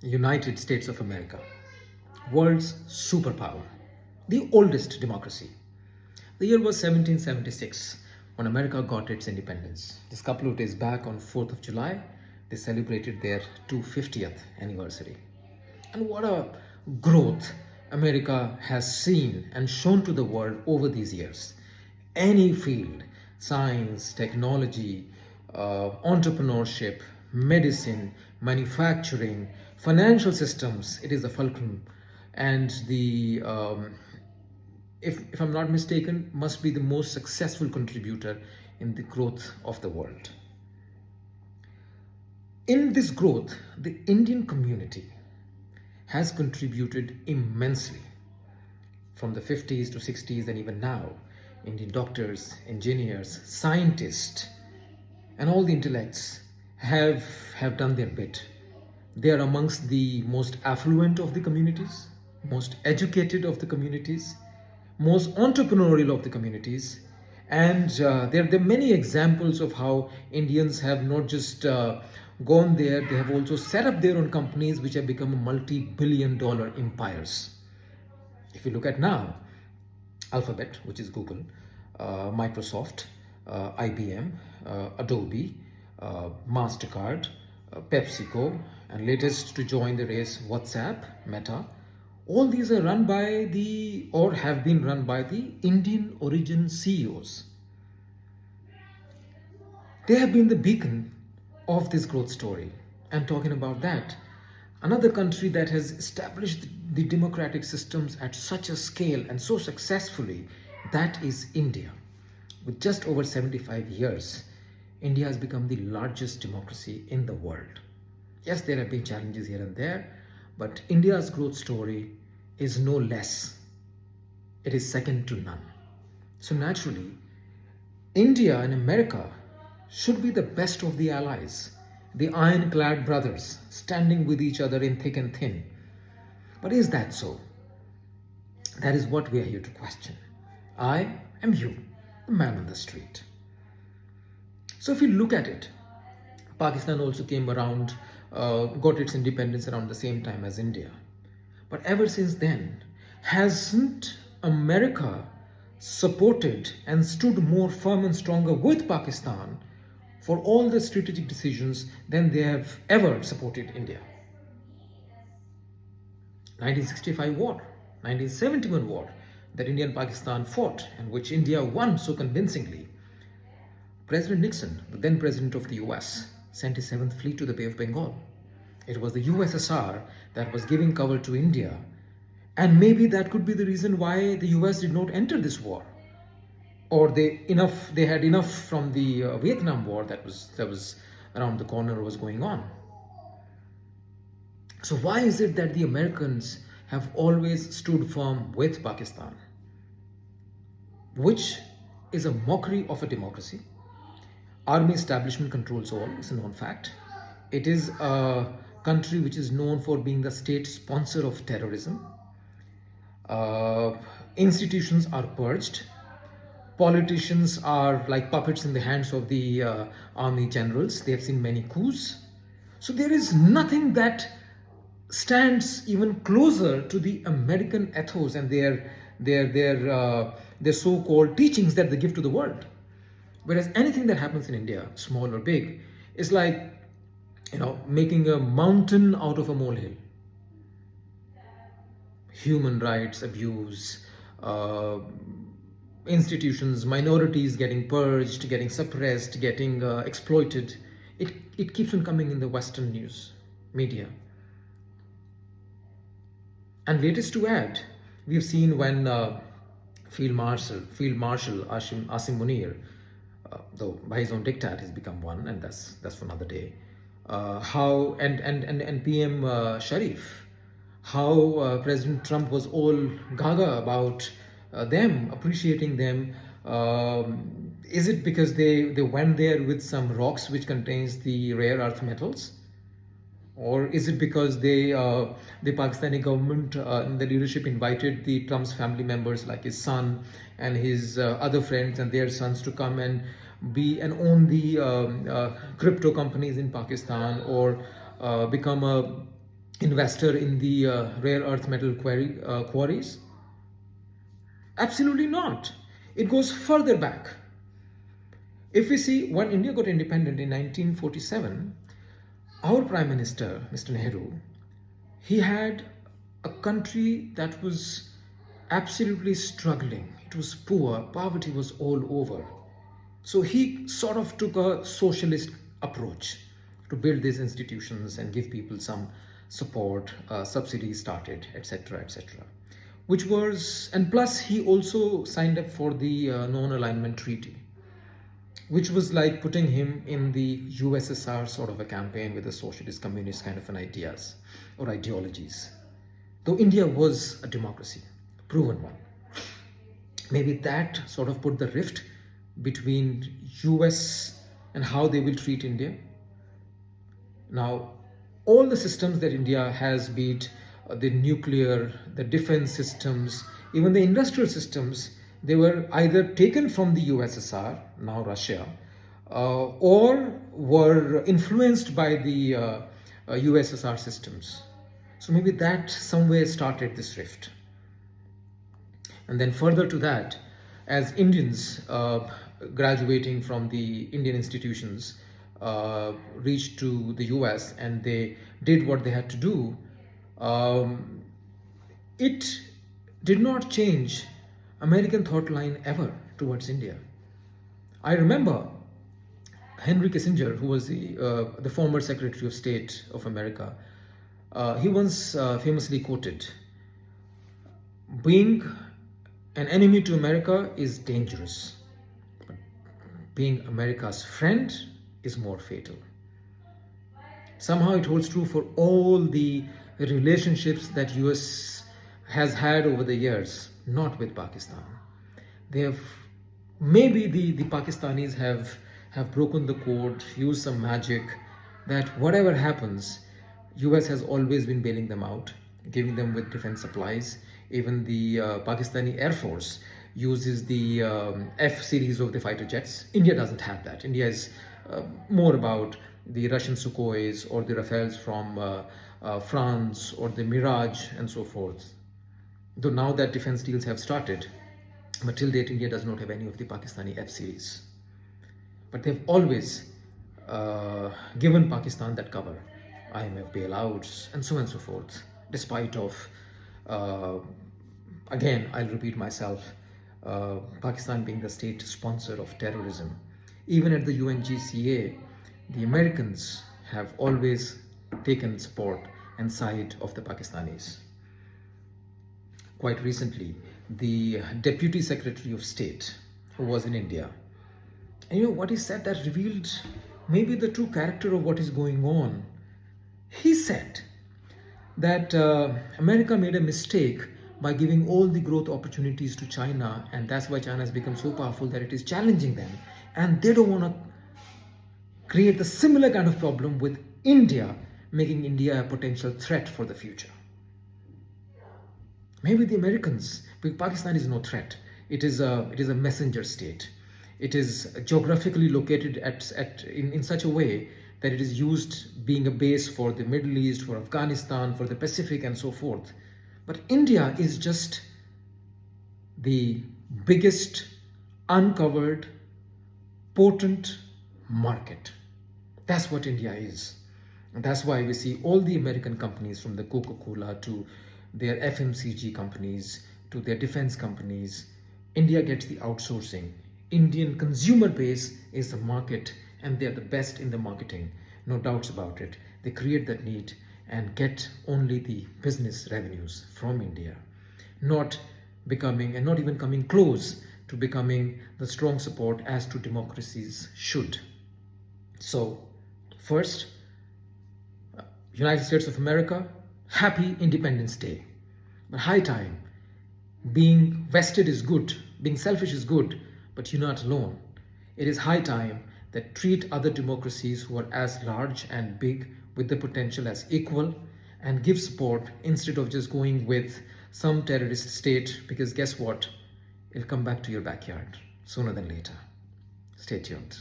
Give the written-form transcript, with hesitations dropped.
United States of America, world's superpower, the oldest democracy. The year was 1776 when America got its independence. Just a couple of days back on 4th of July, they celebrated their 250th anniversary. And what a growth America has seen and shown to the world over these years. Any field, science, technology, entrepreneurship, medicine, manufacturing, financial systems, it is the fulcrum and the if I'm not mistaken, must be the most successful contributor in the growth of the world. In this growth, the Indian community has contributed immensely from the 50s to 60s and even now. Indian doctors, engineers, scientists, and all the intellects have done their bit. They are amongst the most affluent of the communities, most educated of the communities, most entrepreneurial of the communities, and there are many examples of how Indians have not just gone there, they have also set up their own companies which have become multi-billion-dollar empires. If you look at now, Alphabet, which is Google, Microsoft, IBM, Adobe, MasterCard, PepsiCo, and latest to join the race, WhatsApp, Meta. All these are run by the, or have been run by the Indian origin CEOs. They have been the beacon of this growth story. And talking about that, another country that has established the democratic systems at such a scale and so successfully, that is India. With just over 75 years, India has become the largest democracy in the world. Yes, there have been challenges here and there, but India's growth story is no less. It is second to none. So naturally, India and America should be the best of the allies, the ironclad brothers standing with each other in thick and thin. But is that so? That is what we are here to question. I am you, the man on the street. So if you look at it, Pakistan also came around, got its independence around the same time as India. But ever since then, hasn't America supported and stood more firm and stronger with Pakistan for all the strategic decisions than they have ever supported India? 1965 war, 1971 war that India and Pakistan fought and which India won so convincingly. President Nixon, the then president of the US, sent his 7th Fleet to the Bay of Bengal. It was the USSR that was giving cover to India, and maybe that could be the reason why the US did not enter this war, or they had enough from the Vietnam War that was around the corner, was going on. So why is it that the Americans have always stood firm with Pakistan, which is a mockery of a democracy? Army establishment controls all, it's a known fact. It is a country which is known for being the state sponsor of terrorism. Institutions are purged. Politicians are like puppets in the hands of the army generals. They have seen many coups. So there is nothing that stands even closer to the American ethos and their so-called teachings that they give to the world. Whereas anything that happens in India, small or big, is like, making a mountain out of a molehill. Human rights abuse, institutions, minorities getting purged, getting suppressed, getting exploited. It keeps on coming in the Western news media. And latest to add, we've seen when Field Marshal Asim Munir, though by his own diktat he's become one, and that's for another day. How and PM Sharif, how President Trump was all gaga about them, appreciating them. Is it because they went there with some rocks which contains the rare earth metals? Or is it because the Pakistani government and the leadership invited the Trump's family members like his son and his other friends and their sons to come and be and own the crypto companies in Pakistan, or become a investor in the rare earth metal quarries? Absolutely not. It goes further back. If we see when India got independent in 1947, our Prime Minister, Mr. Nehru, he had a country that was absolutely struggling. It was poor, poverty was all over. So he sort of took a socialist approach to build these institutions and give people some support, subsidies started, etc., etc. Which was, and plus he also signed up for the non-alignment treaty, which was like putting him in the USSR sort of a campaign with the socialist communist kind of an ideas or ideologies. Though India was a democracy, proven one. Maybe that sort of put the rift between US and how they will treat India. Now, all the systems that India has, be it the nuclear, the defense systems, even the industrial systems, they were either taken from the USSR, now Russia, or were influenced by the USSR systems. So maybe that somewhere started this rift. And then further to that, as Indians graduating from the Indian institutions reached to the US and they did what they had to do, it did not change American thought line ever towards India. I remember Henry Kissinger, who was the former Secretary of State of America, he once famously quoted, "Being an enemy to America is dangerous, but being America's friend is more fatal." Somehow it holds true for all the relationships that US has had over the years, not with Pakistan. They have, maybe the Pakistanis have broken the code, used some magic, that whatever happens, US has always been bailing them out, giving them with defense supplies. Even the Pakistani Air Force uses the F series of the fighter jets. India doesn't have that. India is more about the Russian Sukhois or the Rafales from France or the Mirage and so forth. Though now that defense deals have started, but till date India does not have any of the Pakistani F series. But they've always given Pakistan that cover, IMF bailouts and so on and so forth, despite of, again, I'll repeat myself, Pakistan being the state sponsor of terrorism. Even at the UNGCA, the Americans have always taken support and side of the Pakistanis. Quite recently, the Deputy Secretary of State, who was in India, and you know what he said that revealed maybe the true character of what is going on. He said that America made a mistake by giving all the growth opportunities to China, and that's why China has become so powerful that it is challenging them, and they don't want to create the similar kind of problem with India, making India a potential threat for the future. Maybe the Americans, because Pakistan is no threat. It is a messenger state. It is geographically located in such a way that it is used being a base for the Middle East, for Afghanistan, for the Pacific and so forth. But India is just the biggest uncovered, potent market. That's what India is. And that's why we see all the American companies, from the Coca-Cola to their FMCG companies to their defense companies, India gets the outsourcing. Indian consumer base is the market, and they're the best in the marketing, no doubts about it. They create that need and get only the business revenues from India, not becoming and not even coming close to becoming the strong support as to democracies should. So first, United States of America, happy Independence Day. But high time. Being vested is good, being selfish is good, but you're not alone. It is high time that treat other democracies who are as large and big with the potential as equal, and give support instead of just going with some terrorist state, because guess what? It'll come back to your backyard sooner than later. Stay tuned.